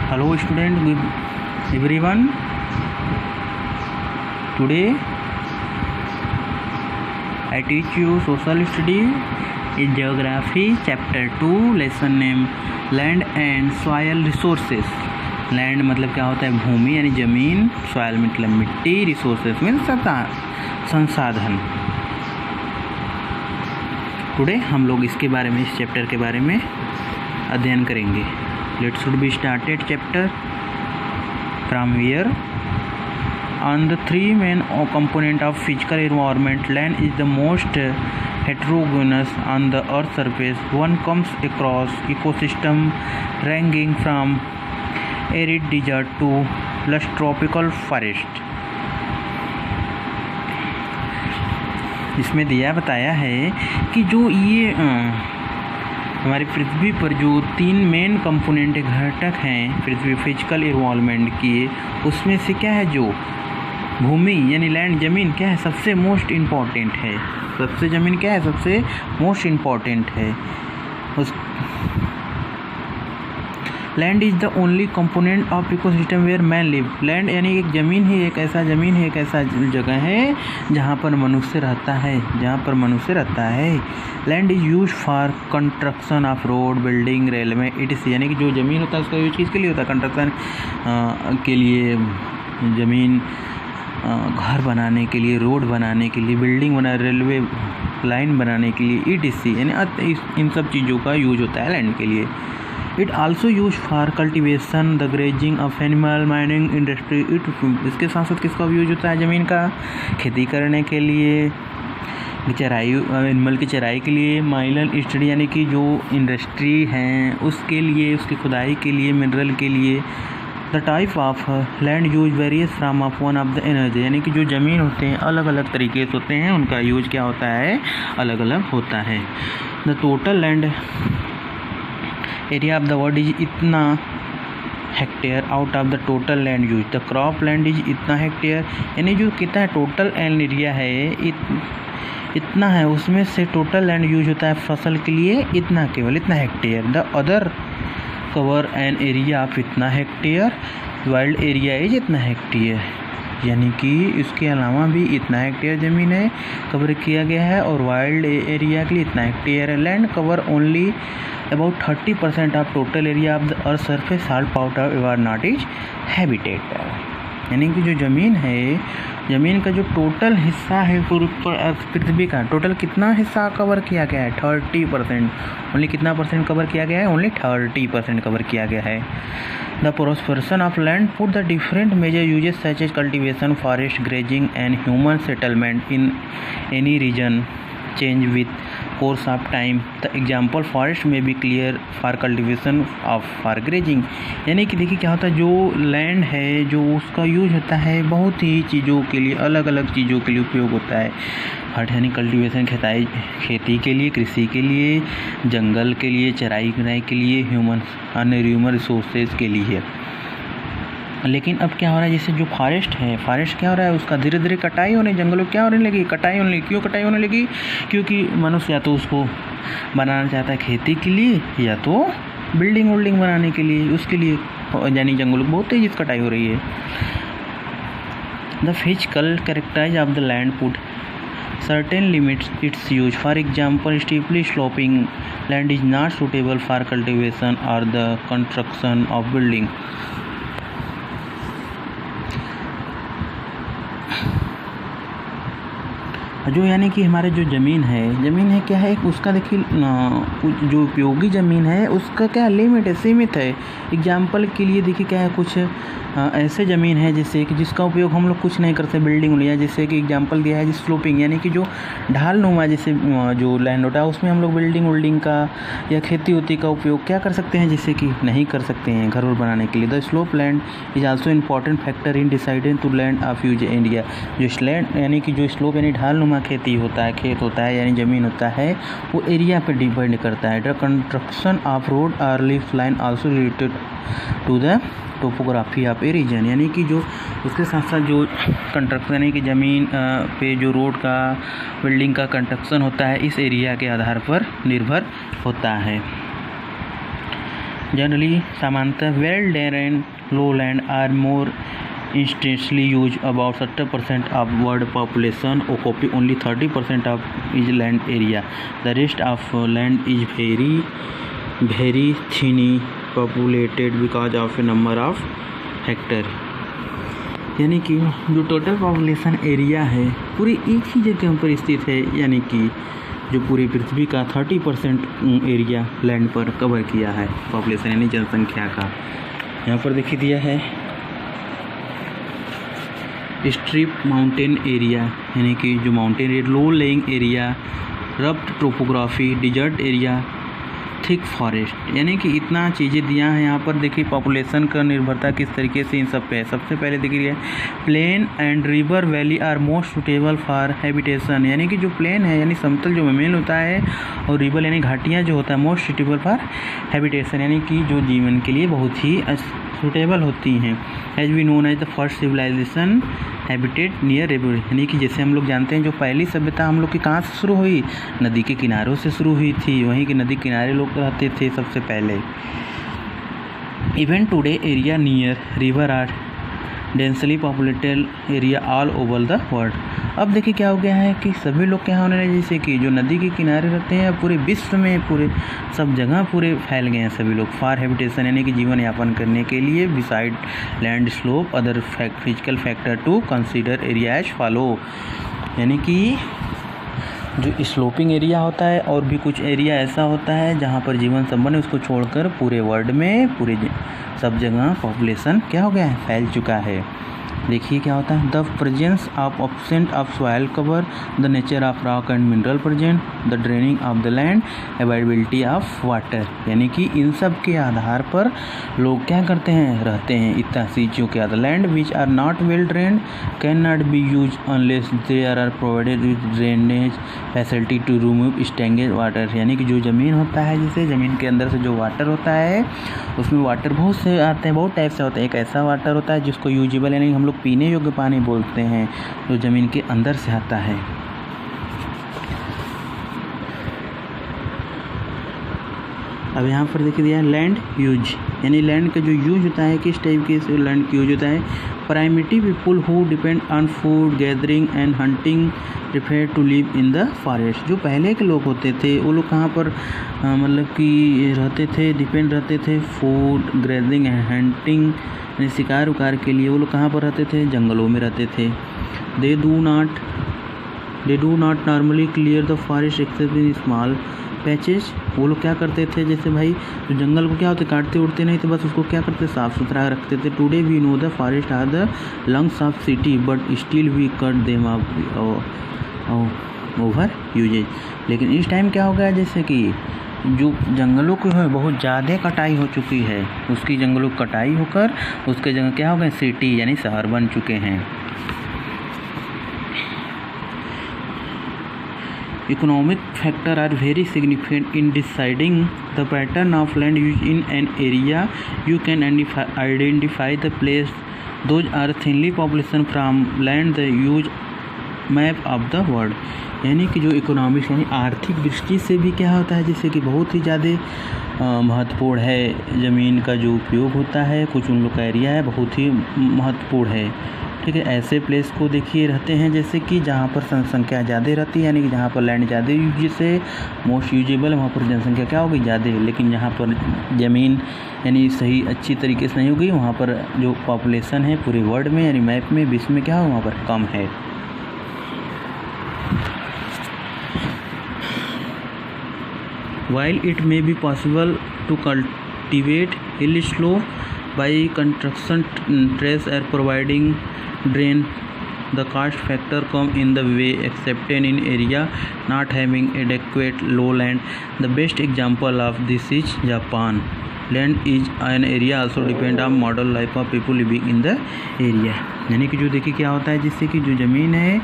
Hello student, good everyone. Today I teach you social study in geography chapter 2 lesson name land and soil resources. Land मतलब क्या होता है? भूमि यानी ज़मीन, soil मतलब मिट्टी, रिसोर्सेस मीन्स संसाधन। टुडे हम लोग इसके बारे में, इस चैप्टर के बारे में अध्ययन करेंगे। Let's should be started chapter from here. On the three main component of physical environment, land is the most heterogeneous on the earth's surface. One comes across ecosystem ranging from arid desert to lush tropical forest. इसमें दिया बताया है कि जो ये हमारी पृथ्वी पर जो तीन मेन कंपोनेंट घटक हैं पृथ्वी फिजिकल इन्वॉल्वमेंट की, उसमें से क्या है? जो भूमि यानी लैंड, ज़मीन क्या है? सबसे मोस्ट इम्पॉर्टेंट है। सबसे ज़मीन क्या है? सबसे मोस्ट इम्पॉर्टेंट है। उस land is the only component of ecosystem where man live. Land यानी एक ज़मीन ही एक ऐसा जगह है जहाँ पर मनुष्य रहता है, land is use for construction of road, building, railway it's. यानी कि जो ज़मीन होता है उसका यूज किसके लिए होता है? कंस्ट्रक्शन के लिए, ज़मीन घर बनाने के लिए, रोड बनाने के लिए, बिल्डिंग बना, रेलवे लाइन बनाने के लिए ETC यानी इन सब चीज़ों का यूज होता है लैंड के लिए। It also use for cultivation, the grazing of animal, mining industry. इसके साथ साथ किसका यूज होता है? ज़मीन का खेती करने के लिए, चराई, एनिमल की चराई के लिए, माइनर स्टडी यानी कि जो इंडस्ट्री हैं उसके लिए, उसकी खुदाई के लिए, मिनरल के लिए। The type of land use various from of one of the energy यानी कि जो ज़मीन होते हैं अलग अलग तरीके से होते हैं, उनका यूज क्या होता है? अलग अलग होता है। The total land area of the world is इतना hectare out of the total land use. The crop land is इतना हेक्टेयर यानी जो कितना है टोटल लैंड एरिया है इतना है, उसमें से टोटल लैंड यूज होता है फसल के लिए इतना, केवल इतना hectare. The other cover an area of इतना हेक्टेयर, वाइल्ड एरिया इज इतना हेक्टेयर यानी कि इसके अलावा भी इतना हेक्टेयर ज़मीन है कवर किया गया है और वाइल्ड एरिया के लिए इतना हेक्टेयर है। Land cover only about 30% of total area of the earth surface, all part of are not is habitat. यानी कि जो ज़मीन है, ज़मीन का जो टोटल हिस्सा है पृथ्वी का, टोटल कितना हिस्सा कवर किया गया है? 30%। ओनली कितना परसेंट कवर किया गया है? ओनली 30% कवर किया गया है। The proportion of land put the different major uses such as cultivation, forest, grazing and human settlement in any region change with course of time. The example forest may be clear for cultivation of for grazing। यानी कि देखिए क्या होता है, जो land है जो उसका यूज होता है बहुत ही चीज़ों के लिए, अलग अलग चीज़ों के लिए उपयोग होता है। हट यानी कल्टीवेशन खेती के लिए, कृषि के लिए, जंगल के लिए, चराई के लिए, अन्य ह्यूमन रिसोर्सेज के लिए। लेकिन अब क्या हो रहा है, जैसे जो फॉरेस्ट है, फॉरेस्ट क्या हो रहा है, उसका धीरे धीरे कटाई होने, जंगलों क्या होने लगी? कटाई होने लगी। क्यों कटाई होने लगी? क्योंकि मनुष्य या तो उसको बनाना चाहता है खेती के लिए या तो बिल्डिंग बनाने के लिए, उसके लिए यानी जंगलों बहुत तेज़ी से कटाई हो रही है। The physical characterize of the land put certain limits its use. For example, steeply sloping land is not suitable for cultivation or the construction of building. जो यानी कि हमारे जो ज़मीन है क्या है, उसका देखिए जो उपयोगी ज़मीन है उसका क्या लिमिट है, सीमित है। एग्जाम्पल के लिए देखिए क्या है, कुछ ऐसे ज़मीन है जैसे कि जिसका उपयोग हम लोग कुछ नहीं करते, बिल्डिंग लिया, जैसे कि एग्जाम्पल दिया है स्लोपिंग यानी कि जो ढाल नुमा जैसे जो लैंड होता है उसमें हम लोग बिल्डिंग का या खेती का उपयोग क्या कर सकते हैं, जैसे कि नहीं कर सकते हैं घर बनाने के लिए। The slope land is also important factor in deciding to land of use India. जो लैंड यानी कि जो स्लोप यानी ढाल नुमा खेती होता है, खेत होता है यानी ज़मीन होता है, वो एरिया पर डिपेंड करता है। द कंस्ट्रक्शन ऑफ रोड और lift line also related to the topography of a region. यानी कि जो उसके साथ साथ जो कंस्ट्रक्शन यानी कि ज़मीन पे जो रोड का, बिल्डिंग का कंस्ट्रक्शन होता है इस एरिया के आधार पर निर्भर होता है। जनरली सामान्यतः well drain lowland are more intensely used. About 70% of world population occupy only 30% of its land area. The rest of land is very thinly populated because of a number of hectares. यानी कि जो total population area है पूरे एक ही जगह पर स्थित है, यानी कि जो पूरी पृथ्वी का 30% एरिया लैंड पर कवर किया है पॉपुलेशन यानी जनसंख्या का। यहाँ पर देखिए दिया है स्ट्रिप माउंटेन एरिया, यानी कि जो mountain area, low lying area, rugged topography, desert area, thick forest, यानी कि इतना चीज़ें दिया है। यहाँ पर देखिए पॉपुलेशन का निर्भरता किस तरीके से इन सब पे है। सबसे पहले देखिए plain and river valley are most suitable for habitation, यानी कि जो प्लेन है यानी समतल जो मेल होता है और रिवर यानी घाटियाँ जो होता है मोस्ट सुटेबल फॉर हैबिटेशन, यानी कि जो जीवन के लिए बहुत ही सुटेबल होती हैं। As we known as the first civilization habitat near river, यानी कि जैसे हम लोग जानते हैं जो पहली सभ्यता हम लोग की कहाँ से शुरू हुई, नदी के किनारों से शुरू हुई थी, वहीं के नदी किनारे लोग रहते थे सबसे पहले। Even today area near river are densely populated area all over the world. अब देखिए क्या हो गया है कि सभी लोग क्या होने लगे, जैसे कि जो नदी के किनारे रहते हैं पूरे विश्व में पूरे सब जगह पूरे फैल गए हैं सभी लोग फॉर हैबिटेशन, यानी कि जीवन यापन करने के लिए। Beside land slope other physical factor to consider area as follow, यानी कि जो स्लोपिंग एरिया होता है और भी कुछ एरिया ऐसा होता है जहाँ पर जीवन संपन्न है, उसको छोड़कर पूरे वर्ल्ड में पूरे सब जगह पॉपुलेशन क्या हो गया है, फैल चुका है। देखिए क्या होता है, the presence of absent of soil cover, the nature of rock and mineral present, the draining of the land, availability of water, यानी कि इन सब के आधार पर लोग क्या करते हैं, रहते हैं इतना चीज़ों के आधार। Land which are not well drained can not be use unless they are provided with drainage facility to remove stagnant water, यानी कि जो ज़मीन होता है जैसे ज़मीन के अंदर से जो वाटर होता है उसमें वाटर बहुत से आते हैं, बहुत टाइप से होता है। एक ऐसा वाटर होता है जिसको यूजेबल यानी हम लोग पीने योग्य पानी बोलते हैं, जो ज़मीन के अंदर से आता है। अब यहाँ पर देखिए दिया लैंड यूज, यानी लैंड का जो यूज होता है किस टाइप के से लैंड का यूज होता है। Primitive people who depend on food gathering and hunting prefer to live in the forest. जो पहले के लोग होते थे वो लोग कहाँ पर मतलब कि रहते थे, डिपेंड रहते थे फूड गैदरिंग एंड हंटिंग यानी शिकार उकार के लिए। वो लोग कहाँ पर रहते थे, जंगलों में रहते थे। They do not normally clear the forest accept in small patches. वो लोग क्या करते थे, जैसे भाई जो जंगल को क्या होते काटते उड़ते नहीं थे, बस उसको क्या करते साफ़ सुथरा रखते थे। Today we know the forest are the lungs of city but still we cut them over usages. लेकिन इस टाइम क्या हो गया, जैसे कि जो जंगलों की है बहुत ज़्यादा कटाई हो चुकी है, उसकी जंगलों की कटाई होकर उसके जगह क्या हो गए सिटी यानी शहर बन चुके हैं। Economic factors are very significant in deciding the pattern of land use in an area. You can identify the place those are thinly population from land the use map of the world। यानी कि जो economics यानी आर्थिक दृष्टि से भी क्या होता है, जैसे कि बहुत ही ज़्यादा महत्वपूर्ण है ज़मीन का जो उपयोग होता है, कुछ उन लोग का एरिया है बहुत ही महत्वपूर्ण है। ठीक है, ऐसे प्लेस को देखिए रहते हैं जैसे कि जहाँ पर जनसंख्या ज़्यादा रहती है, यानी कि जहाँ पर लैंड ज़्यादा यूज से मोस्ट यूजेबल है वहाँ पर जनसंख्या क्या होगी ज़्यादा। लेकिन जहाँ पर ज़मीन यानी सही अच्छी तरीके से नहीं होगी वहाँ पर जो पॉपुलेशन है पूरे वर्ल्ड में यानी मैप में विश्व में क्या हो वहाँ पर कम है। While it may be possible to cultivate hill slope by construction trace or providing drain, the cost factor come in the way except in area not having adequate lowland. The best example of this is Japan. Land is an area also depend on modern life of people living in the area। यानी कि जो देखिए क्या होता है, जिससे कि जो ज़मीन है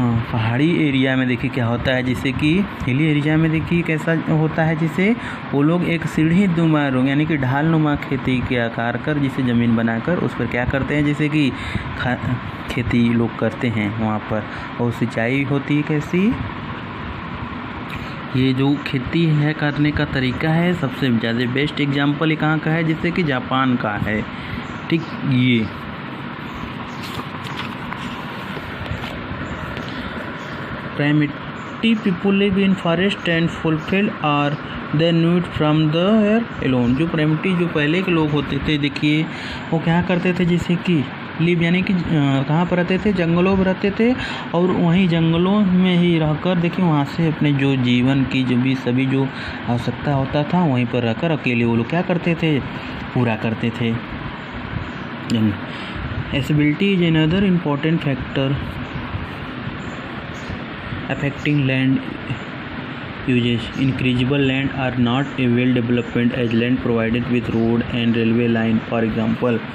पहाड़ी एरिया में देखिए क्या होता है, जैसे कि हिली एरिया में देखिए कैसा होता है, जैसे वो लोग एक सीढ़ी नुमा यानी कि ढाल नुमा खेती के आकार कर जिसे ज़मीन बनाकर उस पर क्या करते हैं, जैसे कि खेती लोग करते हैं वहाँ पर। और सिंचाई होती है कैसी, ये जो खेती है करने का तरीका है सबसे ज़्यादा बेस्ट एग्जाम्पल ये कहाँ का है, जैसे कि जापान का है। ठीक, ये primitive people live in forest and fulfill are their need from the air alone। जो primitive जो पहले के लोग होते थे, देखिए वो क्या करते थे, जैसे कि लिव यानी कि कहाँ पर रहते थे, जंगलों में रहते थे, और वहीं जंगलों में ही रहकर देखिए वहाँ से अपने जो जीवन की जो भी सभी जो आवश्यकता होता था वहीं पर रहकर अकेले वो लोग क्या करते थे, पूरा करते थे। Accessibility is another important factor affecting land usage। Increasable land are not a well development as land provided with road and railway line for example।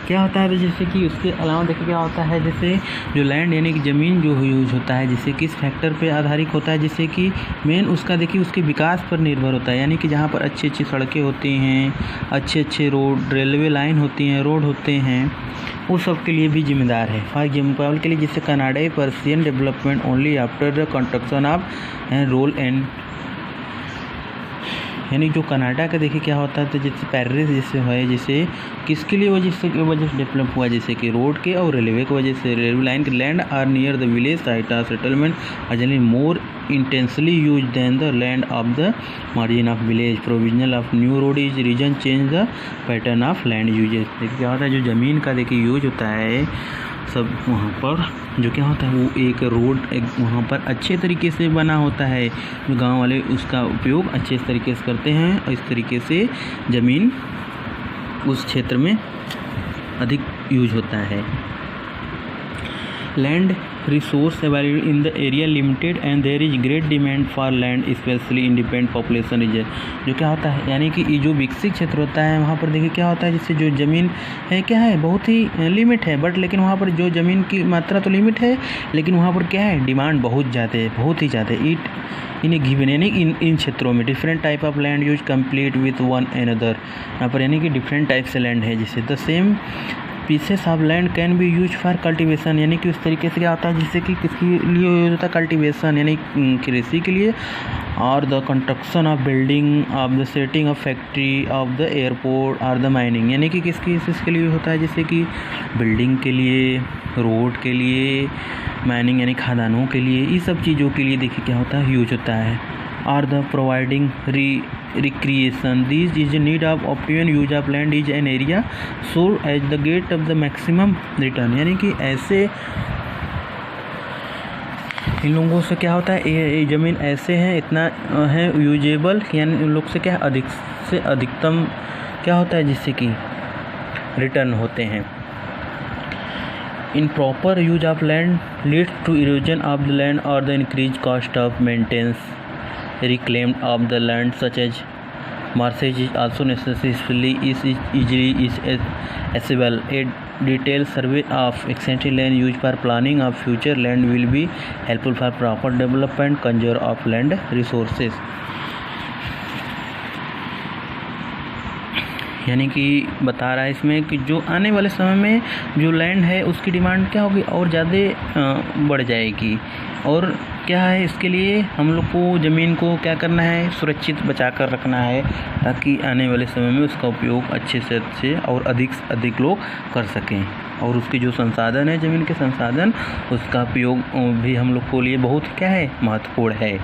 क्या होता है, तो जैसे कि उसके अलावा देखिए क्या होता है, जैसे जो लैंड यानी कि ज़मीन जो यूज होता है जैसे किस फैक्टर पे आधारित होता है, जैसे कि मेन उसका देखिए उसके विकास पर निर्भर होता है। यानी कि जहाँ पर अच्छी अच्छी सड़कें होती हैं, अच्छे अच्छे रोड, रेलवे लाइन होती हैं, रोड होते हैं, वो सब के लिए भी जिम्मेदार है। फॉर एग्जाम्पल के लिए जैसे Canada Persian development only after the construction of rail and, यानी जो कनाडा का देखिए क्या होता है, तो जैसे पेरिस जैसे है, जैसे किसके लिए वजह से डेवलप हुआ, जैसे कि रोड के और रेलवे की वजह से। रेलवे लाइन के land are near the village site are settlement are generally more intensely use than the land of the margin of village. Provisional of new road is region change the pattern of land usages. देखिए क्या होता है, जो ज़मीन का देखिए use होता है सब वहाँ पर जो क्या होता है वो एक रोड एक वहाँ पर अच्छे तरीके से बना होता है, जो गांव वाले उसका उपयोग अच्छे तरीके से करते हैं, और इस तरीके से ज़मीन उस क्षेत्र में अधिक यूज होता है। Land resource available in the area limited and there is great demand for land specially independent population region. जो क्या होता है, यानी कि ये जो विकसित क्षेत्र होता है वहाँ पर देखिए क्या होता है, जैसे जो ज़मीन है क्या है बहुत ही लिमिट है, बट लेकिन वहाँ पर जो ज़मीन की मात्रा तो लिमिट है, लेकिन वहाँ पर क्या है डिमांड बहुत ज़्यादा है, बहुत ही ज़्यादा। इट इन ए गिवन यानी इन क्षेत्रों में different type of land use complete with one another. यहाँ पर यानी कि डिफरेंट टाइप से लैंड है, जैसे the same pieces of land can be use for cultivation. यानी कि उस तरीके से क्या होता है, जैसे कि किसके लिए यूज होता है, कल्टीवेशन यानी कृषि के लिए, और the construction of building of the setting of factory of the airport और द माइनिंग। यानी कि किसके लिए यूज होता है, जैसे कि बिल्डिंग के लिए, रोड के लिए, माइनिंग यानी खदानों के लिए, ये सब चीज़ों के लिए देखिए क्या होता है यूज होता है। और the providing recreation this is a need of optimum use of land is an area so as the get of the maximum return। यानी कि ऐसे इन लोगों से क्या होता है, ये ज़मीन ऐसे हैं इतना है यूजेबल, यानी इन लोग से क्या अधिक से अधिकतम क्या होता है जिससे कि रिटर्न होते हैं। Improper use of land leads to erosion of the land और the increase cost of maintenance reclaimed of the land such as marshes is also necessarily is easily is accessible। A detailed survey of existing land used for planning of future land will be helpful for proper development conserve of land resources। यानी कि बता रहा है इसमें कि जो आने वाले समय में जो लैंड है उसकी डिमांड क्या होगी और ज़्यादा बढ़ जाएगी, और क्या है इसके लिए हम लोग को ज़मीन को क्या करना है, सुरक्षित बचा कर रखना है, ताकि आने वाले समय में उसका उपयोग अच्छे से अच्छे और अधिक से अधिक लोग कर सकें, और उसके जो संसाधन है ज़मीन के संसाधन उसका उपयोग भी हम लोग को लिए बहुत क्या है महत्वपूर्ण है।